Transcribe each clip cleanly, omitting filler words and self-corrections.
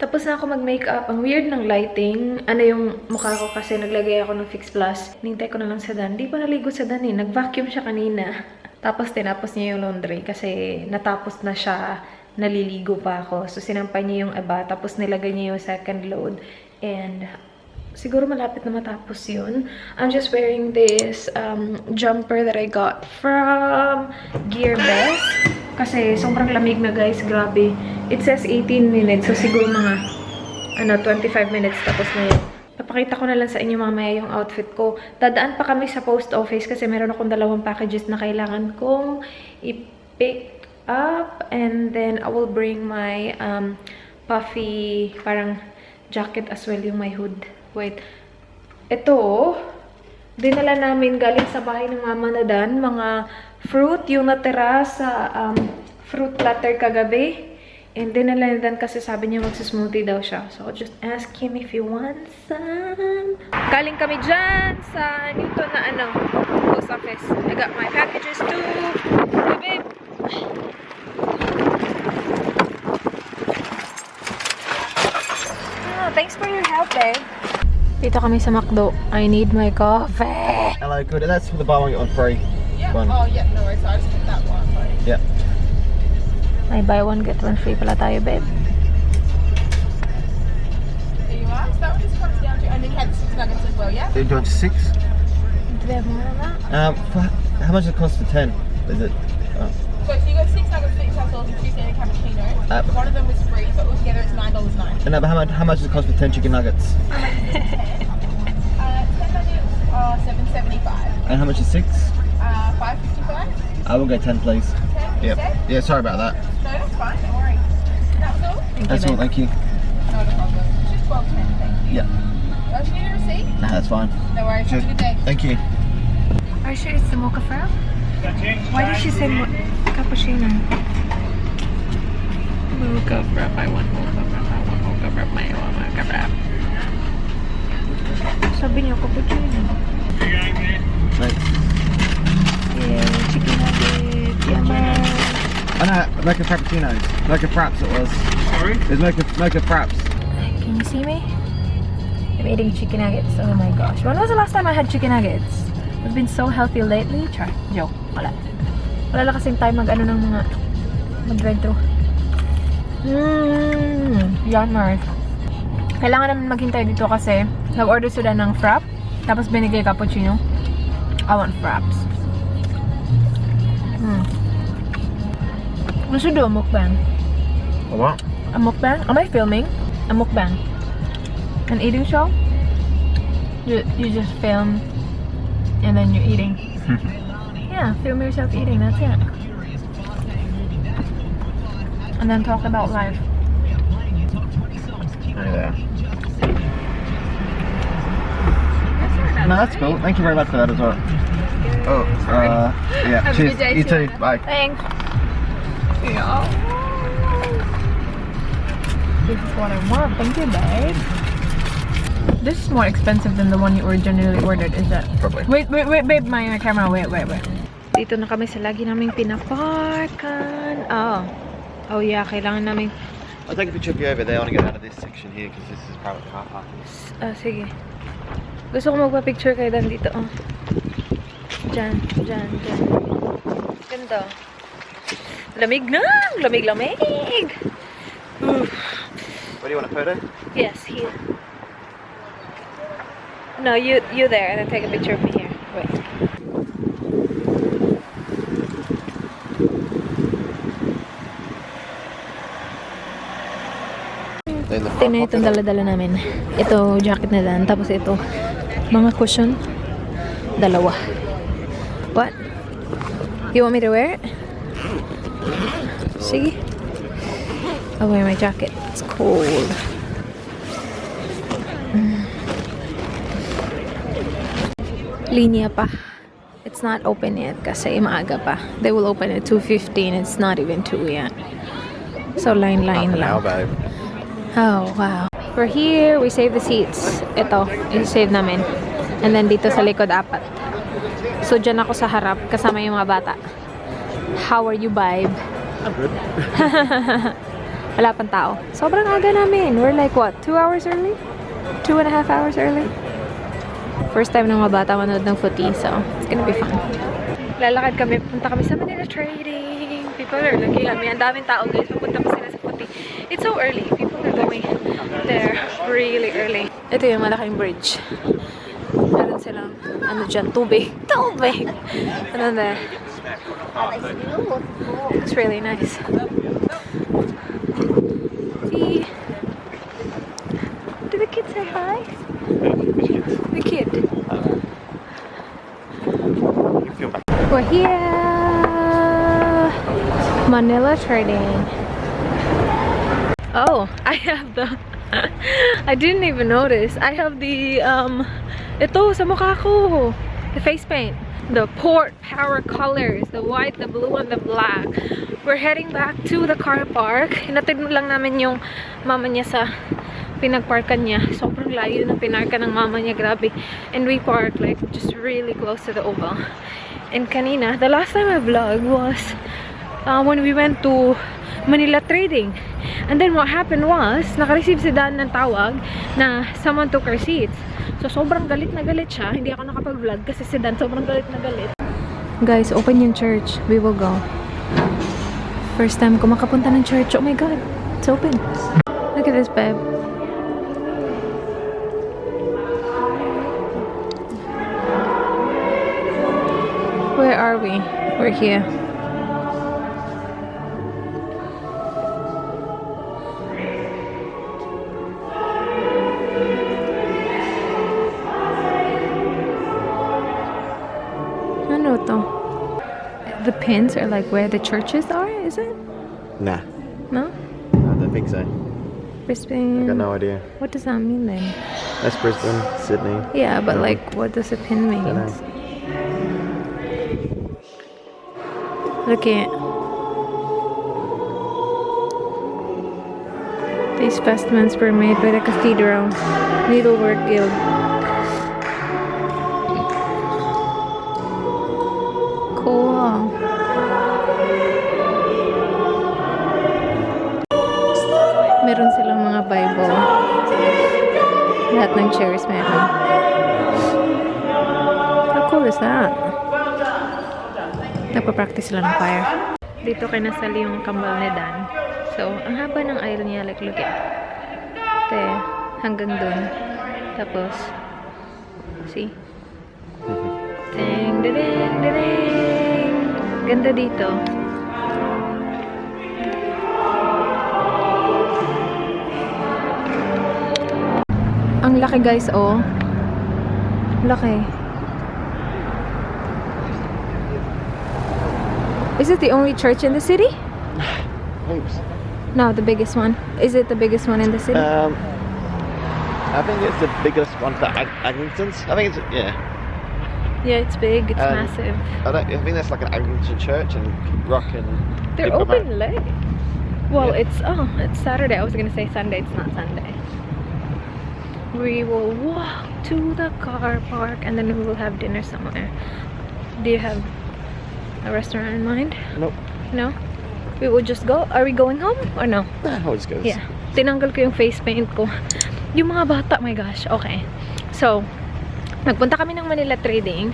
Tapos na ako mag-makeup. Ang weird ng lighting. Ano yung mukha ko kasi naglagay ako ng Fix Plus. Nintay ko na lang sa Dan. Di pa naligo sa Dan eh. Nag-vacuum siya kanina. Tapos tinapos niya yung laundry kasi natapos na siya. Naliligo pa ako. So sinampay niya yung iba. Tapos nilagay niya yung second load. And siguro malapit na matapos yun. I'm just wearing this jumper that I got from Gear Best. Kasi sobrang lamig na guys, grabe. It says 18 minutes, so siguro mga 25 minutes tapos na yun. Papakita ko na lang sa inyo mamaya yung outfit ko. Dadaan pa kami sa post office kasi meron akong 2 packages na kailangan kong i-pick up. And then I will bring my puffy parang jacket as well, yung my hood. Wait. Ito, dinala namin galing sa bahay ng mama na Dan, mga fruit, yung natira sa fruit platter kagabi. And dinala na Dan kasi sabi niya magsismoothie daw siya. So I'll just ask him if he wants some. Galing kami dyan sa Newton na post office. I got my packages too. Hey, babe. Oh, thanks for your help, babe. Dito kami sa McDo. I need my coffee. Hello, good. That's for the buy one get one free. Yeah. One. Oh, yeah. No worries. So I just picked that one. Sorry. Yeah. May buy one get one free pala tayo, babe. There you are. So that one just comes down to, and then you had the 6 nuggets as well, yeah? Do you want 6? Do they have more than that? How much does it cost for 10? Is it? Oh. So you got 6 nuggets, 6 hustles, and 2 standard cappuccinos. One of them was free, so altogether it's $9.09. No, but how much does it cost for 10 chicken nuggets? 10 nuggets are $7.75. And how much is 6? $5.55. I will go 10, please. 10. Yep. Yeah, sorry about that. No, that's fine. Don't worry. That was all. That's all. Thank you. Not a problem. It's just $12.10. Thank you. Yeah. Do you need a receipt? Nah, that's fine. No worries. Have a good day. Thank you. Are you sure it's the mocha frap? Why did she say cappuccino? Mocha frap. I want mocha frap. I want mocha frap. I want mocha frap. Sabi niyo cappuccino. Thanks. Yeah, chicken nugget. Yummy. Oh no, mocha frappuccinos. Mocha fraps it was. Sorry? There's mocha fraps. Can you see me? I'm eating chicken nuggets. Oh my gosh. When was the last time I had chicken nuggets? I've been so healthy lately. Char. Joke. Wala. Wala lang kasing time ng mga mag-drive-thru. Yummer. Kailangan naman maghintay dito kasi nag-order sila ng frap. Tapos binigay cappuccino. I want fraps. We should do a mukbang. A what? A mukbang? Am I filming? A mukbang. An eating show? You just film and then you're eating. Yeah, film yourself eating, that's it. And then talk about life. Yeah. No, that's cool. Thank you very much for that as well. Oh, yeah. Have a Cheers. good day, You too. Sienna. Bye. Thanks. Yeah. This is what I want. Thank you, babe. This is more expensive than the one you originally ordered, is that? Probably. Wait, babe, my camera. Wait. Dito na kami sa lagi naming pinaparkan. Oh yeah, kailangan namin. I'll take a picture of you over there. I want to get out of this section here because this is private car parking. Sige. Gusto ko magpa-picture kayo Dan dito. Diyan. Ganda. Lamig na! Lamig! What do you want, a photo? Yes, here. No, you there, and then take a picture of me here. Wait. Ito na itong dala-dala namin. Ito, jacket na Dan. Tapos ito, mga cushion. 2. What? You want me to wear it? Sige. I'll wear my jacket. It's cold. Linya pa. It's not open yet kasi maaga pa. They will open at 2:15. It's not even 2 yet. So line lang. babe. Oh, wow. We're here. We save the seats. Ito, i-save namin. And then dito sa likod 4. So dyan ako sa harap kasama yung mga bata. How are you, babe? I'm good. Wala pang tao. Sobrang aga namin. We're like, what? 2 hours early? 2.5 hours early? First time ng mga bata manood ng footy, so it's gonna be fun. Lalakad kami. Punta kami sa Manila Trading. People are looking at me. Ang daming tao, guys. Papunta pa sila sa footy. It's so early. People are going there really early. Ito yung malaking bridge. Meron silang, ano dyan, tubig. Tubig! Ano there? It's really nice. See? Did the kids say hi? Which kids? The kid. Feel bad. We're here! Manila Trading. Oh, I have the... I didn't even notice. I have the, ito sa mukha ko. The face paint. The Port Power colors. The white, the blue, and the black. We're heading back to the car park. Hinatid lang namin yung mama niya sa pinagparkan niya. Sobrang layo na pinarka ng mama niya. Grabe. And we parked like just really close to the oval. And kanina, the last time I vlogged was when we went to Manila Trading. And then what happened was, naka-receive si Dan ng tawag na someone took our seats. So sobrang galit na galit siya. Hindi ako nakapag-vlog kasi si Dan sobrang galit na galit. Guys, open yung church. We will go. First time ko makapunta ng church. Oh my God. It's open. Look at this, babe. Where are we? We're here. Ano to? The pins are like where the churches are, is it? Nah, No? I don't think so. Brisbane. I got no idea. What does that mean then? That's Brisbane, Sydney. Yeah, but like, what does a pin mean? Dunno. Look at these vestments were made by the Cathedral Needlework Guild. Cool. Meron silang mga Bible. Lahat ng chairs meron. How cool is that? Nagpa-practice sila ng choir. Dito kinasali yung kambal ni Dan. So, ang haba ng aisle niya, like, look at. Hanggang dun. Tapos, see? Ding, ding, ding, ding. Ganda dito. Ang laki, guys, oh. Laki. Is it the only church in the city? Oops. No, the biggest one. Is it the biggest one in the city? I think it's the biggest one for Anglicans. I think it's, yeah. Yeah, it's big. It's massive. I think that's like an Anglican church and rock and... They're people open late. Well, Yeah. it's Saturday. I was gonna say Sunday. It's not Sunday. We will walk to the car park and then we will have dinner somewhere. Do you have a restaurant in mind? Nope. No? We will just go. Are we going home or no? I'll just go. Yeah. Tinanggal ko yung face paint ko. Yung mga bata, my gosh. Okay. So, nagpunta kami ng Manila Trading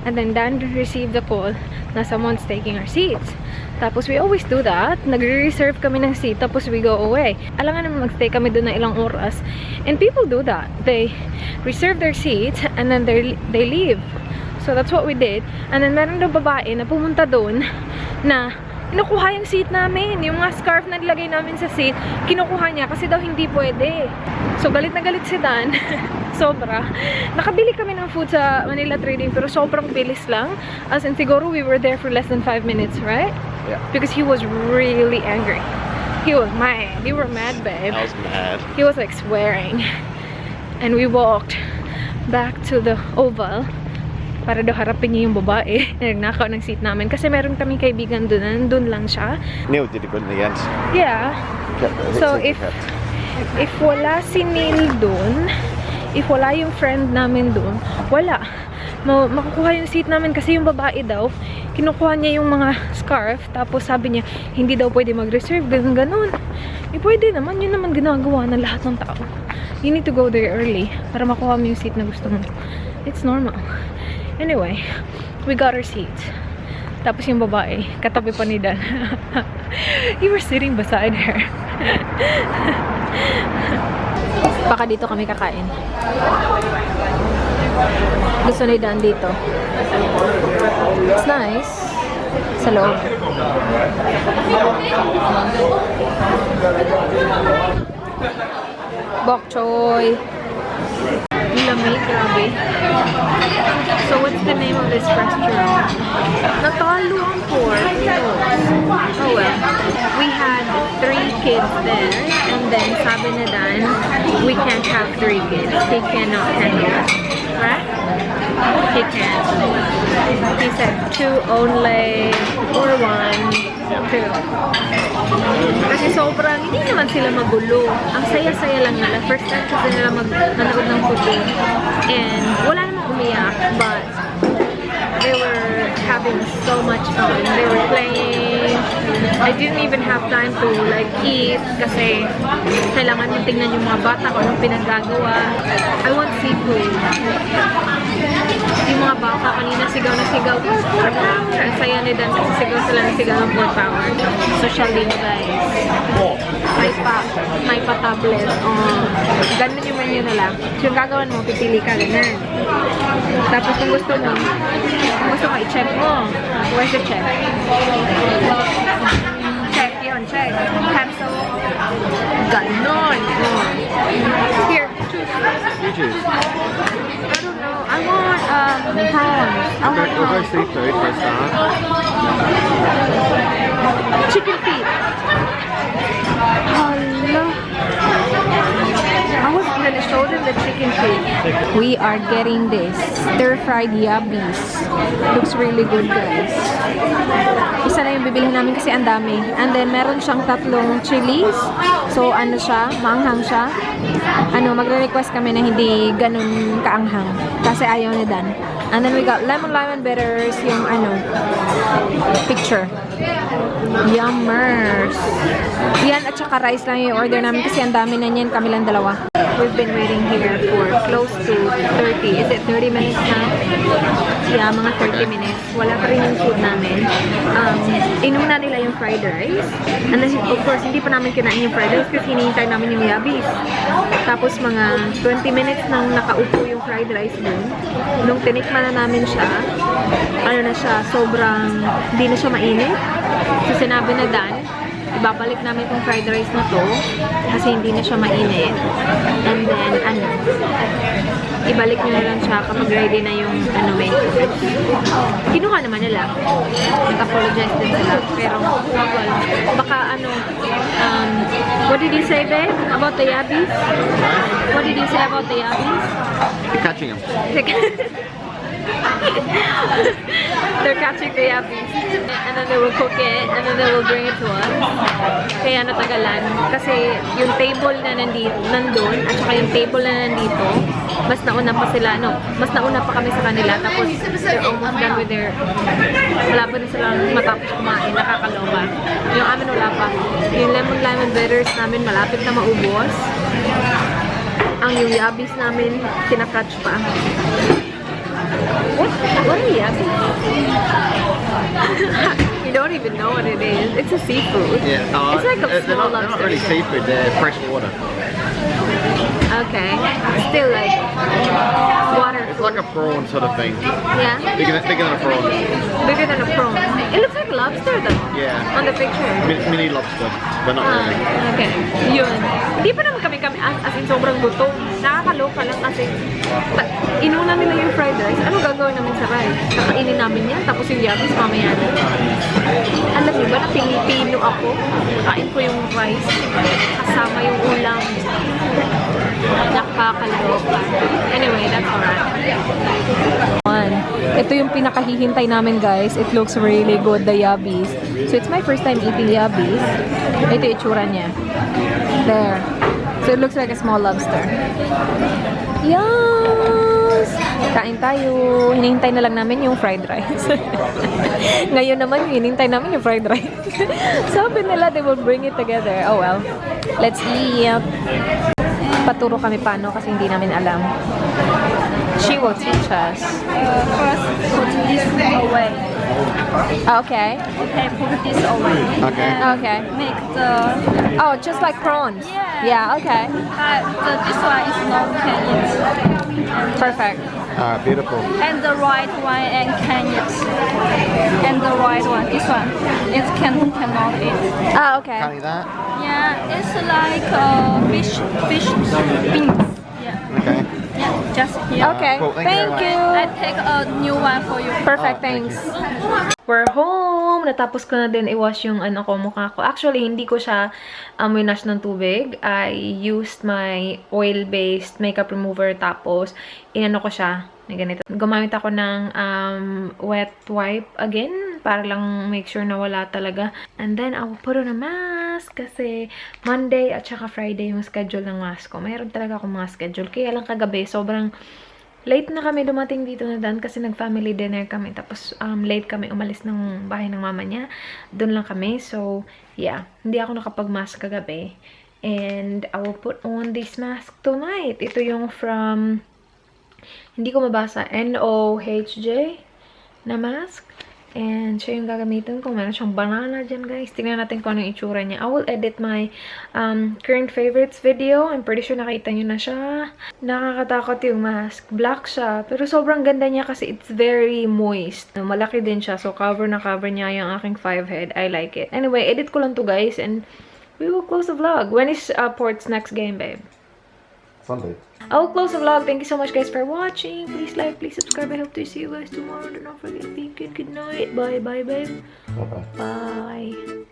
and then Dan received the call na someone's taking our seats. Tapos we always do that. Nagre-reserve kami ng seat tapos we go away. Alangan naman magstay kami doon na ilang oras. And people do that. They reserve their seats and then they leave. So that's what we did. And then meron daw babae na pumunta doon na kinukuha yung seat namin. Yung mga scarf na nilagay namin sa seat, kinukuha niya kasi daw hindi pwede. So galit na galit si Dan. Sobra. Nakabili kami ng food sa Manila Trading pero sobrang bilis lang. As in siguro we were there for less than 5 minutes, right? Yeah. Because he was really angry. He was mad. You were mad, babe. I was mad. He was like swearing. And we walked back to the oval para daw harapin niya yung babae na nagnakaw ng seat namin. Kasi meron kaming kaibigan doon, nandun lang siya. Neil did it good in the end. Yeah. So if wala si Neil doon, if wala yung friend namin doon, wala. makukuha yung seat namin kasi yung babae daw, kinukuha niya yung mga scarf, tapos sabi niya, hindi daw pwede mag-reserve, ganun. Eh, pwede naman, yun naman ginagawa ng lahat ng tao. You need to go there early para makuha mo yung seat na gusto mo. It's normal. Anyway, we got our seat. Tapos yung babae, katabi pa ni Dan. You were sitting beside her. Baka dito kami kakain. Gusto ni Dan dito. It's nice. Sa loob. Bok choy. Lamig, grabe. So, what's the name of this restaurant? Natalo ang pork. Oh well. We had 3 kids there, and then sabi na Dan, we can't have 3 kids. He cannot handle it. Right? He can't. He said 2 only, or 1. 2. Kasi sobrang, hindi naman sila magulo. Ang saya-saya lang nila. First time kasi nila manood ng football. And wala namang umiyak, but they were having so much fun. They were playing. I didn't even have time to like eat kasi kailangan yung tingnan yung mga bata kung anong pinaggagawa. I want seafood. Yung mga bata kanina sigaw na sigaw. Ang saya ni Dan kasi sigaw sila na sigaw ng 4 power. Social din guys. May pa-tablet. Ganun yung menu nila. So yung gagawin mo, pipili ka, ganun. Tapos kung gusto mo i-check mo. Where's the check? Check yun, check. Cancel. Ganon. Here, choose. You choose. I don't know. I want prawns. We'll go seafood for a start. Chicken feet. Hello. I was gonna show them the chicken feet. We are getting this stir-fried yabbies. Looks really good, guys. Isa na yung bibilihin namin kasi ang dami. And then meron siyang 3 chilies. So ano siya, maanghang siya. Magre-request kami na hindi ganun kaanghang kasi ayaw ni Dan. And then we got lemon bitters, yung picture. Yummers. Yan at saka rice lang yung order namin kasi ang dami na niyan, kami lang dalawa. We've been waiting here for close to 30. Is it 30 minutes na? Yeah, mga 30 minutes. Wala pa rin yung food namin. Inuna nila yung fried rice. And then, of course, hindi pa namin kinain yung fried rice kasi hinihintay namin yung yabis. Tapos mga 20 minutes nang nakaupo yung fried rice dun. Nung tinikman na namin siya, sobrang, hindi na siya mainit. So, sinabi na Dan, ibabalik namin itong fried rice na to kasi hindi na siya mainit. And then, ibalik nyo na lang siya kapag ready na yung menu. Kinuha naman nila. Nag-apologize din sila. Pero, baka what did you say, babe? About the yabbies? What did you say about the yabbies? You're catching them. They're catching the yabbies. And then they will cook it, and then they will bring it to us. Kaya natagalan. Kasi yung table na nandun, at saka yung table na nandito, mas nauna pa sila, mas nauna pa kami sa kanila. Tapos, they're almost done with their, wala pa rin sila matapos kumain, nakakaloka. Yung amin wala pa. Yung lemon bitters namin, malapit na maubos. Yung yabbies namin, kinakatch pa. What are yabbies? You don't even know what it is. It's a seafood. Yeah, it's like a small lobster. They're not really seafood, they're fresh water. Okay. Still like water. It's like a prawn sort of thing. Yeah? Bigger than a prawn. Bigger than a prawn. It looks like lobster though. Yeah. On the picture. Mini lobster, but not really. Okay. Yun. Di pa naman kami as in sobrang gutom. Nakakaloka lang kasi inuna nila yung fried rice. Ano gagawin namin sa rice? Kakainin namin yan. Tapos yung yabis mamaya na. Alam niyo ba na Pilipino ako? Kain ko yung rice. Kasama yung ulam. Nakakaloka. Anyway, that's alright. Ito yung pinakahihintay namin, guys. It looks really good, the yabbies. So, it's my first time eating yabbies. Ito yung itsura niya. There. So, it looks like a small lobster. Yum! guys! Kain tayo. Hinihintay na lang namin yung fried rice. Ngayon naman, hinihintay namin yung fried rice. Sabi nila, they will bring it together. Oh well. Let's eat. Paturo kami paano kasi hindi namin alam. She will teach us. First, put this away. Okay. Okay, put this away. Okay. Okay. Make the Oh, just like prawns. Yeah. Okay. this one is not can eat. Perfect. Beautiful. And the right one and can eat. And the right one, this one, it cannot eat. Ah, okay. Can't eat that? Yeah, it's like fish beans. Yeah. Okay. Yeah, just here. Okay. Cool, thank you Thank very you. I take a new one for you. Perfect, Oh, thank thanks. We're home. Natapos ko na din i-wash yung mukha ko. Actually, hindi ko siya winash ng tubig. I used my oil-based makeup remover tapos inano ko siya na ganito. Gumamit ako ng wet wipe again para lang make sure na wala talaga. And then, I will put on a mask kasi Monday at saka Friday yung schedule ng mask ko. Mayroon talaga akong mga schedule. Kaya lang kagabi, sobrang late na kami dumating dito na Dan kasi nag-family dinner kami. Tapos, late kami umalis ng bahay ng mama niya. Doon lang kami. So, yeah. Hindi ako nakapag-mask kagabi. And, I will put on this mask tonight. Ito yung from, hindi ko mabasa, NOHJ na mask. And, siya yung gagamitin ko. Meron siyang banana dyan, guys. Tingnan natin kung anong itsura niya. I will edit my current favorites video. I'm pretty sure nakita nyo na siya. Nakakatakot yung mask. Black siya. Pero sobrang ganda niya kasi it's very moist. Malaki din siya. So, cover na cover niya yung aking 5-head. I like it. Anyway, edit ko lang to, guys. And we will close the vlog. When is Port's next game, babe? Sunday. I will close the vlog. Thank you so much, guys, for watching. Please like, please subscribe. I hope to see you guys tomorrow. Do not forget, be good. Good night. Bye, bye, babe. Bye-bye. Bye.